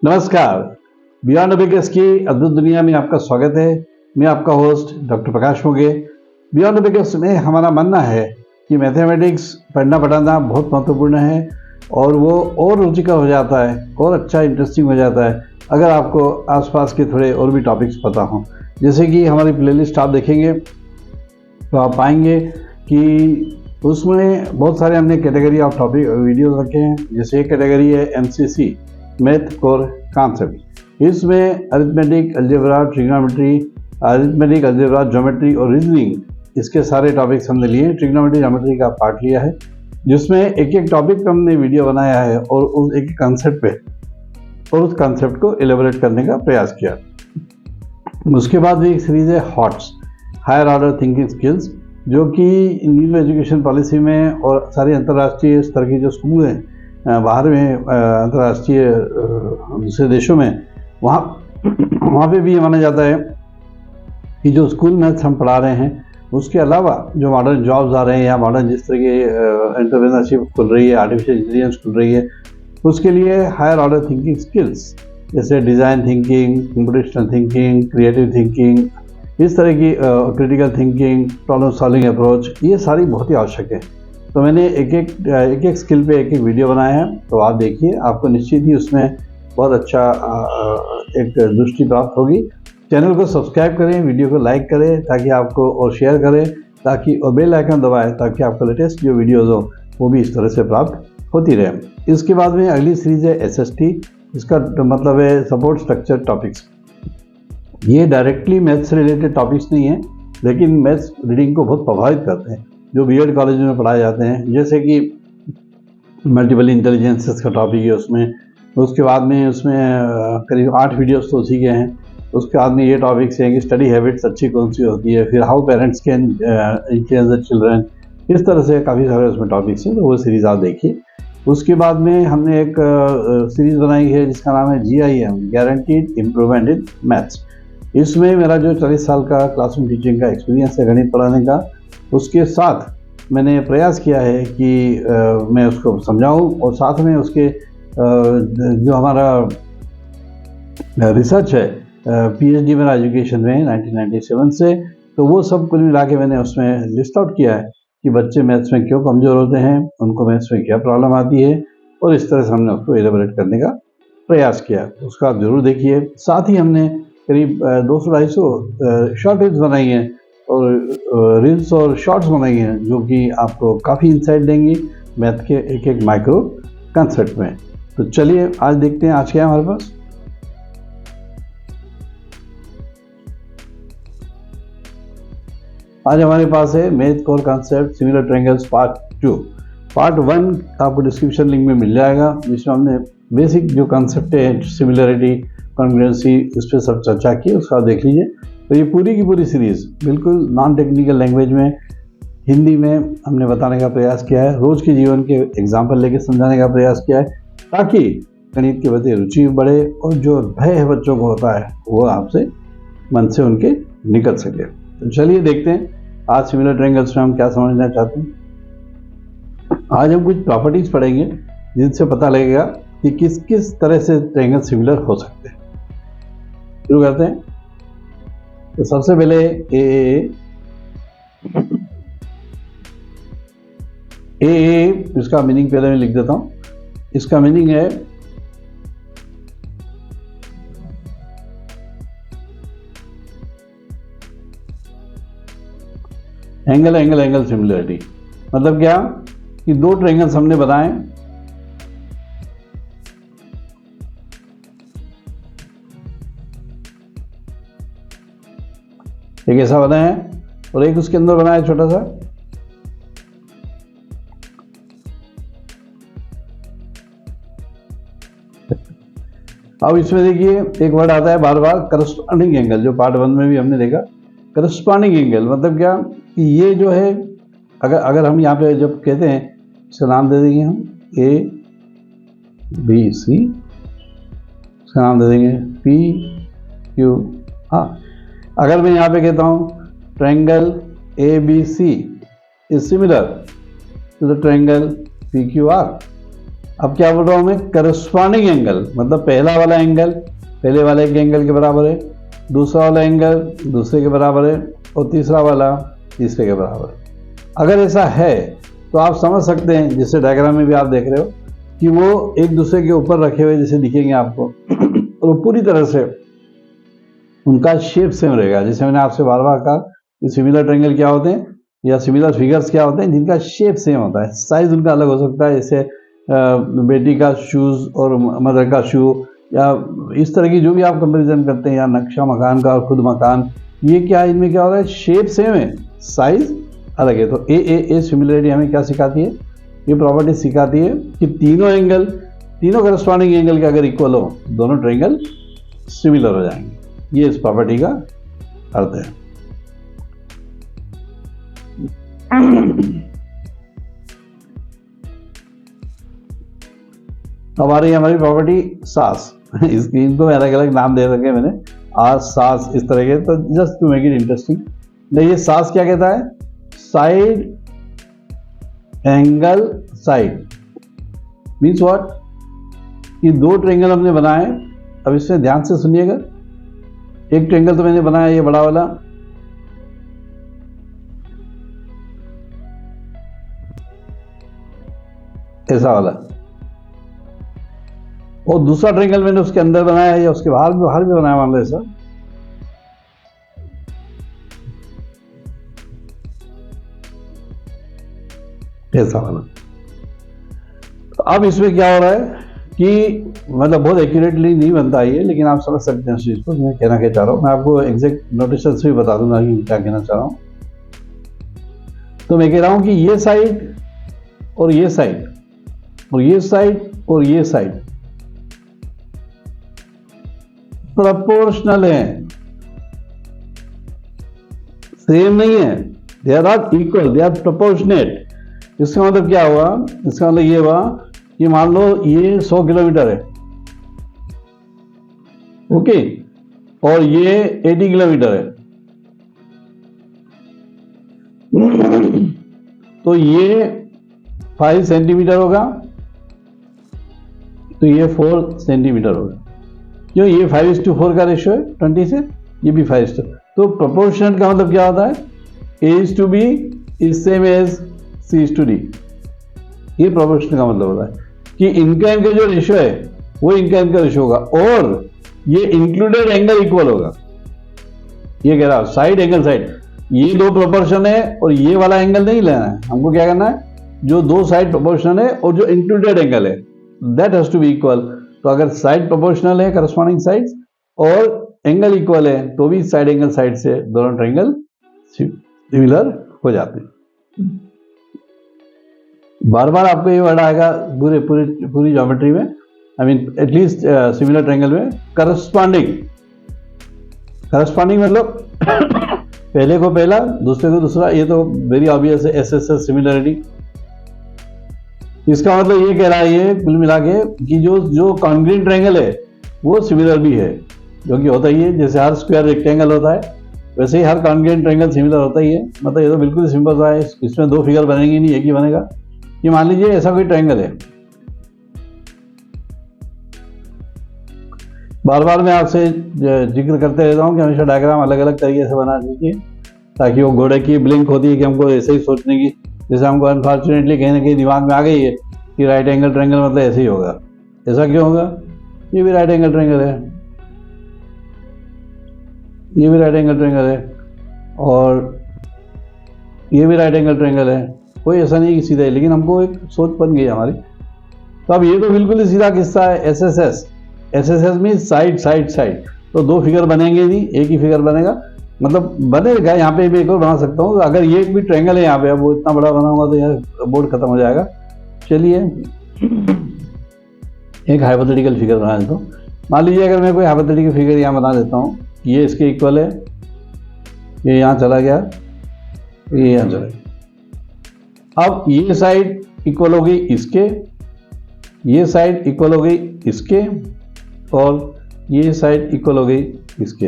नमस्कार। Beyond abacus की अद्भुत दुनिया में आपका स्वागत है। मैं आपका होस्ट डॉक्टर प्रकाश मोगे। बियॉन्ड अबेकस में हमारा मानना है कि मैथमेटिक्स पढ़ना पढ़ाना बहुत महत्वपूर्ण है और वो और रुचिकर हो जाता है और अच्छा इंटरेस्टिंग हो जाता है अगर आपको आसपास के थोड़े और भी टॉपिक्स पता हों। जैसे कि हमारी प्लेलिस्ट आप देखेंगे तो आप पाएंगे कि उसमें बहुत सारे हमने कैटेगरी ऑफ टॉपिक वीडियोस रखे हैं। जैसे एक कैटेगरी है MCC मैथ कोर कॉन्सेप्ट। इसमें arithmetic, algebra, trigonometry, arithmetic, algebra, geometry और रीजनिंग, इसके सारे टॉपिक्स हमने लिए। ट्रिग्नोमेट्री, ज्योमेट्री का पार्ट लिया है जिसमें एक एक टॉपिक पर हमने वीडियो बनाया है और उस एक कंसेप्ट पे और उस कंसेप्ट को एलेबोरेट करने का प्रयास किया। उसके बाद भी एक सीरीज है HOTS, higher order thinking skills, जो कि न्यू एजुकेशन पॉलिसी में और सारे अंतर्राष्ट्रीय स्तर के जो स्कूल हैं बाहर में, अंतर्राष्ट्रीय दूसरे देशों में, वहाँ पे भी ये माना जाता है कि जो स्कूल मैथ्स हम पढ़ा रहे हैं उसके अलावा जो मॉडर्न जॉब्स आ रहे हैं या मॉडर्न जिस तरह के एंटरप्रेन्योरशिप खुल रही है, आर्टिफिशियल इंटेलिजेंस खुल रही है, उसके लिए हायर ऑर्डर थिंकिंग स्किल्स जैसे design thinking, computational thinking, creative thinking, इस तरह की critical thinking, problem solving approach, ये सारी बहुत ही आवश्यक है। तो मैंने एक एक स्किल पे एक एक वीडियो बनाया है, तो आप देखिए, आपको निश्चित ही उसमें बहुत अच्छा एक दृष्टि प्राप्त होगी। चैनल को सब्सक्राइब करें, वीडियो को लाइक करें ताकि आपको, और शेयर करें ताकि, और बेल आइकन दबाएं ताकि आपको लेटेस्ट जो वीडियोज़ हो वो भी इस तरह से प्राप्त होती रहे। इसके बाद में अगली सीरीज़ है SST, इसका मतलब है सपोर्ट स्ट्रक्चर टॉपिक्स। ये डायरेक्टली मैथ्स से रिलेटेड टॉपिक्स नहीं है, लेकिन मैथ्स रीडिंग को बहुत प्रभावित करते हैं, जो बीएड कॉलेज में पढ़ाए जाते हैं। जैसे कि मल्टीपल इंटेलिजेंसेस का टॉपिक है उसमें। उसके बाद में उसमें करीब 8 वीडियोस तो उसी के हैं। उसके बाद में ये टॉपिक्स हैं कि स्टडी हैबिट्स अच्छी कौन सी होती है, फिर how parents can influence the children, इस तरह से काफ़ी सारे उसमें टॉपिक्स हैं, तो वो सीरीज़ आप देखिए। उसके बाद में हमने एक सीरीज़ बनाई है जिसका नाम है GIM, guaranteed improvement in maths. इसमें मेरा जो 40 साल का क्लासरूम टीचिंग का एक्सपीरियंस है गणित पढ़ाने का, उसके साथ मैंने प्रयास किया है कि मैं उसको समझाऊं और साथ में उसके जो हमारा रिसर्च है, PhD मेरा एजुकेशन में 1997 से, तो वो सब कुल मिला के मैंने उसमें लिस्ट आउट किया है कि बच्चे मैथ्स में क्यों कमज़ोर होते हैं, उनको मैथ्स में क्या प्रॉब्लम आती है, और इस तरह से हमने उसको एलेबोरेट करने का प्रयास किया। उसका आप ज़रूर देखिए। साथ ही हमने करीब 200-250 शॉर्ट रील्स बनाई हैं और रील्स और शॉर्ट्स बनाई हैं, जो कि आपको काफ़ी इंसाइट देंगी मैथ के एक एक माइक्रो कंसेप्ट में। तो चलिए आज देखते हैं आज क्या है हमारे पास। आज हमारे पास है math core concept similar triangles part 2। Part 1 आपको डिस्क्रिप्शन लिंक में मिल जाएगा, जिसमें हमने बेसिक जो कॉन्सेप्ट है, सिमिलरिटी, कॉन्ग्रुएंसी, इस पर सब चर्चा की, उसका देख लीजिए। तो ये पूरी की पूरी सीरीज़ बिल्कुल नॉन टेक्निकल लैंग्वेज में, हिंदी में हमने बताने का प्रयास किया है। रोज़ के जीवन के एग्जाम्पल लेके समझाने का प्रयास किया है ताकि गणित के प्रति रुचि बढ़े और जो भय है बच्चों को होता है वो आपसे मन से उनके निकल सके। तो चलिए देखते हैं आज सिमिलर ट्रायंगल्स में हम क्या समझना चाहते हैं। आज हम कुछ प्रॉपर्टीज़ पढ़ेंगे जिनसे पता लगेगा कि किस किस तरह से ट्रायंगल सिमिलर हो सकते हैं। शुरू करते हैं। तो सबसे पहले ए इसका मीनिंग पहले मैं लिख देता हूं। इसका मीनिंग है एंगल एंगल एंगल सिमिलरिटी। मतलब क्या कि दो ट्रायंगल्स हमने बनाए, एक ऐसा बनाया है और एक उसके अंदर बनाया छोटा सा। अब इसमें देखिए एक वर्ड आता है बार बार, करस्पॉन्डिंग एंगल, जो पार्ट 1 में भी हमने देखा। करस्पॉन्डिंग एंगल मतलब क्या कि ये जो है, अगर हम यहाँ पे जब कहते हैं, इसका नाम दे देंगे हम ABC, इसका नाम दे देंगे PQR। अगर मैं यहाँ पे कहता हूँ triangle ABC is similar to the triangle PQR, अब क्या बोल रहा हूं मैं, करस्पॉन्डिंग एंगल, मतलब पहला वाला एंगल पहले वाले के एंगल के बराबर है, दूसरा वाला एंगल दूसरे के बराबर है, और तीसरा वाला तीसरे के बराबर है। अगर ऐसा है तो आप समझ सकते हैं, जिससे डायग्राम में भी आप देख रहे हो कि वो एक दूसरे के ऊपर रखे हुए जैसे दिखेंगे आपको और पूरी तरह से उनका शेप सेम रहेगा। जैसे मैंने आपसे बार बार कहा कि सिमिलर ट्रायंगल क्या होते हैं या सिमिलर फिगर्स क्या होते हैं, जिनका शेप सेम होता है, साइज उनका अलग हो सकता है। जैसे बेटी का शूज़ और मदर का शू, या इस तरह की जो भी आप कंपैरिजन करते हैं, या नक्शा मकान का और खुद मकान, ये क्या इनमें क्या हो रहा है, शेप सेम है, साइज अलग है। तो ए सिमिलरिटी हमें क्या सिखाती है, ये प्रॉपर्टी सिखाती है कि तीनों करस्पॉन्डिंग एंगल के अगर इक्वल हो, दोनों ट्रायंगल सिमिलर हो जाएंगे। ये इस प्रॉपर्टी का अर्थ है। अब आ रही है हमारी प्रॉपर्टी सास। इनको अलग अलग नाम दे रखे मैंने, आज सास इस तरह के, तो just to make it interesting. देखिए सास क्या कहता है, side angle side means what, ये दो ट्रायंगल हमने बनाए। अब इसमें ध्यान से सुनिएगा, एक ट्रायंगल तो मैंने बनाया ये बड़ा वाला, ऐसा वाला, और दूसरा ट्रायंगल मैंने उसके अंदर बनाया या उसके बाहर भी बनाया, मान लो ऐसा। ऐसा वाला। तो अब इसमें क्या हो रहा है कि मतलब बहुत एक्यूरेटली नहीं बनता ये, लेकिन आप समझ सकते हैं उस चीज को मैं कहना क्या चाह रहा हूँ। मैं आपको एग्जैक्ट नोटेशन से भी बता दूंगा कि क्या कहना चाह रहा हूँ। तो मैं कह रहा हूं कि ये साइड और ये साइड और ये साइड और ये साइड प्रोपोर्शनल है, सेम नहीं है, they are not equal, they are proportionate. इसका मतलब क्या हुआ, इसका मतलब ये हुआ कि मान लो ये 100 किलोमीटर है, ओके, और ये 80 किलोमीटर है, तो ये 5 सेंटीमीटर होगा, तो ये 4 सेंटीमीटर होगा। क्यों, ये 5:4 का रेशियो है 20 से, ये भी 5:4। तो प्रोपोर्शन का मतलब क्या होता है, A:B is same as C:D। ये प्रोपोर्शन का मतलब होता है कि इनका जो रेशियो है वो इनका रेशियो होगा, और ये इंक्लूडेड एंगल इक्वल होगा। ये कह रहा साइड एंगल साइड, ये दो प्रोपोर्शन है और ये वाला एंगल नहीं लेना है हमको। क्या करना है, जो दो साइड प्रोपोर्शनल है और जो इंक्लूडेड एंगल है that has to be equal. तो अगर साइड प्रोपोर्शनल है करस्पॉन्डिंग साइड्स और एंगल इक्वल है, तो भी साइड एंगल साइड से दोनों ट्रायंगल सिमिलर हो जाते हैं। बार बार आपको ये वर्ड आएगा पूरी ज्योमेट्री में, I mean at least similar triangle में। करस्पॉन्डिंग मतलब पहले को पहला दूसरे को दूसरा, ये तो वेरी ऑब्वियस है, एसएसएस सिमिलरिटी। इसका मतलब ये कह रहा है ये कुल मिला के कि जो कॉन्ग्रुएंट ट्रायंगल है वो सिमिलर भी है, जो कि होता ही है। जैसे हर स्क्वायर रेक्टेंगल होता है वैसे ही हर कॉन्ग्रुएंट ट्रायंगल सिमिलर होता ही है। मतलब ये तो बिल्कुल सिंपल सा है, इसमें दो फिगर बनेंगे नहीं, एक ही बनेगा। ये मान लीजिए ऐसा कोई ट्रायंगल है, बार बार मैं आपसे जिक्र करते रहता हूँ कि हमेशा डायग्राम अलग अलग तरीके से बना दीजिए, ताकि वो घोड़े की ब्लिंक होती है कि हमको ऐसे ही सोचने की, जैसे हमको अनफॉर्चुनेटली कहीं ना कहीं दिमाग में आ गई है कि राइट एंगल ट्रायंगल मतलब ऐसे ही होगा। ऐसा क्यों होगा, ये भी राइट एंगल ट्रायंगल है, ये भी राइट एंगल ट्रायंगल है, और ये भी राइट एंगल ट्रायंगल है। कोई ऐसा नहीं कि सीधा है, लेकिन हमको एक सोच बन गई हमारी। तो अब ये तो बिल्कुल ही सीधा किस्सा है, SSS mean side side side. तो दो फिगर बनेंगे नहीं, एक ही फिगर बनेगा, मतलब बनेगा। यहाँ पे भी एक और बना सकता हूँ, अगर ये भी ट्रायंगल है यहाँ पे, अब वो इतना बड़ा बनाऊंगा तो यार बोर्ड खत्म हो जाएगा। चलिए एक हाइपोथेटिकल फिगर बना देता हूँ। मान लीजिए अगर मैं कोई हाइपोथेटिकल फिगर यहाँ बना देता हूँ, ये इसके इक्वल है, ये यहाँ चला गया, ये यहाँ चला गया। अब ये साइड इक्वल हो गई इसके, ये साइड इक्वल हो गई इसके, और ये साइड इक्वल हो गई इसके।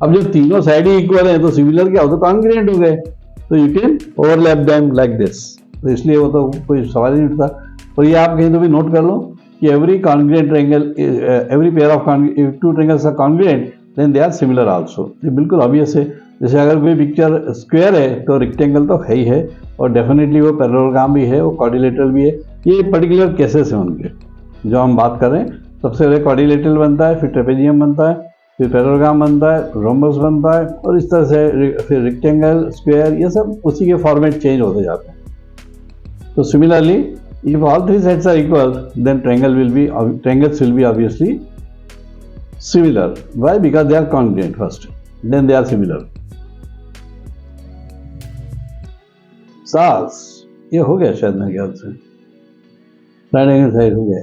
अब जब तीनों साइड ही इक्वल है तो सिमिलर क्या होता है, कॉन्ग्रुएंट हो गए, तो you can overlap them like this. तो इसलिए वो तो कोई सवाल ही नहीं उठता। और ये आप कहीं तो भी नोट कर लो कि every congruent triangle, every pair of two triangles are congruent then they are similar also. ये बिल्कुल ऑब्वियस है। जैसे अगर कोई पिक्चर स्क्वायर है तो रेक्टेंगल तो है ही है, और डेफिनेटली वो पैरेललोग्राम भी है, वो क्वाड्रिलेटरल भी है। ये पर्टिकुलर केसेस हैं उनके जो हम बात कर रहे हैं। सबसे पहले क्वाड्रिलेटरल बनता है, फिर ट्रेपेजियम बनता है, फिर पैरेललोग्राम बनता है, रोम्बस बनता है, और इस तरह से फिर रेक्टेंगल, स्क्वायर, ये सब उसी के फॉर्मेट चेंज होते जाते हैं। तो similarly if all three sides are equal, then triangles will be obviously similar. Why? Because they are congruent first, then they are similar. सास ये हो गया शायद मेरे ख्याल से, राइट एंगल साइड हो गया।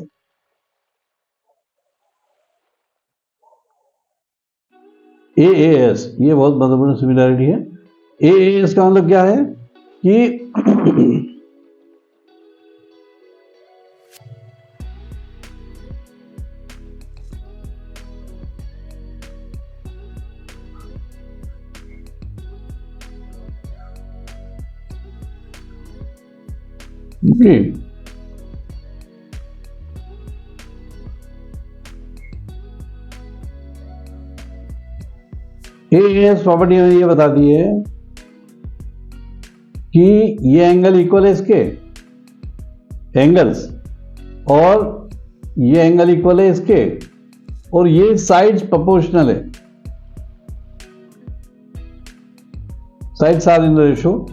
AAS ये बहुत महत्वपूर्ण सिमिलरिटी है। AAS का मतलब क्या है कि AAS प्रॉपर्टी में ये बताती है कि ये एंगल इक्वल है इसके एंगल्स, और ये एंगल इक्वल है इसके, और ये साइड्स प्रोपोर्शनल है, sides are in the ratio.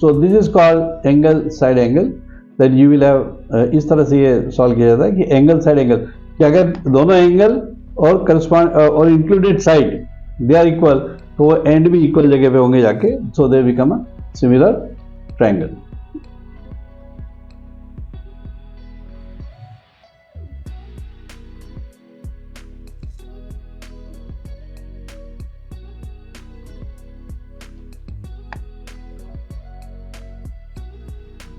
So this is called angle side angle, that you will have. इस तरह से ये सॉल्व किया जाता है कि एंगल साइड एंगल, कि अगर दोनों एंगल और करस्पॉन्ड और included side they are equal, तो वो एंड भी इक्वल जगह पे होंगे जाके, so they become a similar triangle.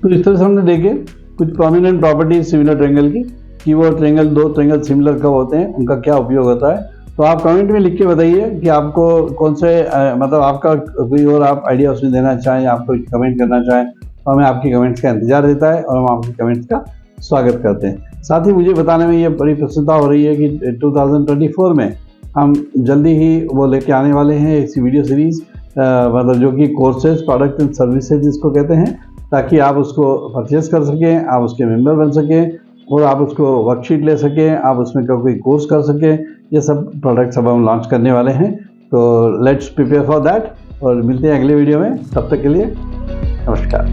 तो इस तरह से हमने देखे कुछ प्रोमिनेंट प्रॉपर्टीज सिमिलर ट्रायंगल की, कि वो ट्रायंगल, दो ट्रायंगल सिमिलर कब होते हैं, उनका क्या उपयोग होता है। तो आप कमेंट में लिख के बताइए कि आपको कौन से मतलब आपका कोई और आप आइडिया उसमें देना चाहें, आप कोई कमेंट करना चाहें, तो हमें आपकी कमेंट्स का इंतजार रहता है और हम आपके कमेंट्स का स्वागत करते हैं। साथ ही मुझे बताने में ये बड़ी प्रसन्नता हो रही है कि 2024 में हम जल्दी ही वो लेके आने वाले हैं एक वीडियो सीरीज़, मतलब जो कि कोर्सेज, प्रोडक्ट एंड सर्विसेज जिसको कहते हैं, ताकि आप उसको परचेज कर सकें, आप उसके मेंबर बन सकें, और आप उसको वर्कशीट ले सकें, आप उसमें कोई कोर्स कर सकें। ये सब प्रोडक्ट्स अब हम लॉन्च करने वाले हैं, तो लेट्स प्रिपेयर फॉर दैट, और मिलते हैं अगले वीडियो में। तब तक के लिए नमस्कार।